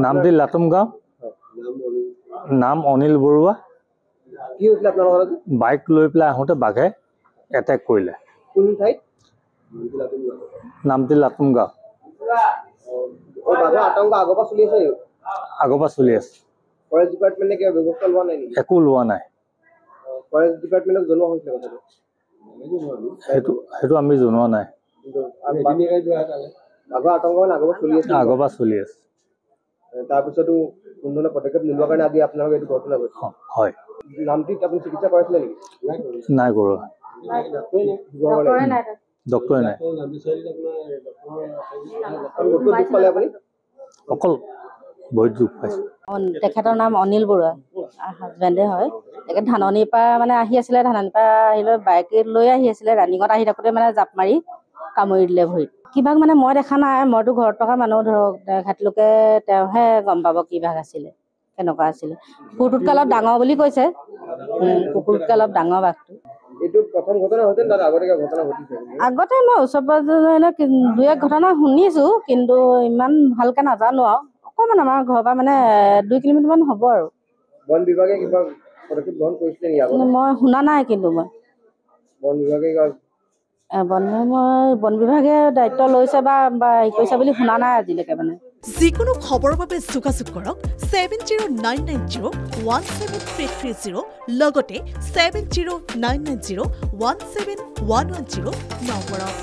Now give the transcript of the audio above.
নামটি লাটুম গাঁও নাম অনিল বৰুৱা কি হৈছিল আপোনালোকৰ বাইক লৈ পেলাই আহোঁতে বাঘে এটেক কৰিলে কোন ঠাইত নামটি লাটুম গাঁও বাঘৰ আতংক আগৰ পৰা চলি আছে আগৰ পৰা চলি আছে ফৰেষ্ট ডিপাৰ্টমেণ্টে কিবা ব্যৱস্থা লোৱা নাই নেকি একো লোৱা নাই ফৰেষ্ট ডিপাৰ্টমেণ্টক জনোৱা হৈছিলে কথাটো সেইটো আমি জনোৱা নাই বাঘৰ আতংক মানে আগৰ পৰা চলি আছে আগৰ পৰা চলি আছে তাৰপিছতো কোনো ধৰণৰ পদক্ষেপ নোলোৱাৰ কাৰণে আজি আপোনালোকে এইটো ঘটনা ঘটিছে হয় নামটিত আপুনি চিকিৎসা কৰাইছিলে নেকি নাই কৰোৱা ডক্টৰে নাই দুখ পালে আপুনি অকল ভৰিত দুখ পাইছে তেখেতৰ নাম অনিল বৰুৱা হাজবেণ্ডে হয় তেখেত ধাননিৰ পৰা মানে আহি আছিলে ধাননিৰ পৰা আহি লৈ বাইক লৈ আহি আছিলে ৰানিঙত আহি থাকোঁতে মানে জাপ মাৰি কামুৰি দিলে ভৰিত কিবাক মানে মই দেখা নাই মইতো ঘৰত থকা মানুহ ধৰক তেখেতলোকে তেওঁহে গম পাব কি ভাগ আছিলে কেনেকুৱা আছিলে কুকুৰটোতকৈ অলপ ডাঙৰ বুলি কৈছে কুকুৰটোতকৈ অলপ ডাঙৰ বাঘটো এইটো প্ৰথম ঘটনা হৈছে তাত আগতে ঘটনা ঘটিছে আগতে মই ওচৰ পাজৰে দুই এক ঘটনা শুনিছোঁ কিন্তু ইমান ভালকৈ নাজানো আৰু অকণমান আমাৰ ঘৰৰ পৰা মানে 2 কিলোমিটাৰমান হ'ব আৰু বন বিভাগে কিবা পদক্ষেপ গ্ৰহণ কৰিছিলে নেকি আগতে মই শুনা নাই কিন্তু মই বন বিভাগে বন বিভাগে দায়িত্ব লৈছে বা হেৰি কৰিছে বুলি শুনা নাই আজিলৈকে মানে যিকোনো খবৰৰ বাবে যোগাযোগ কৰক 7099017330 লগতে 7099017110 নম্বৰত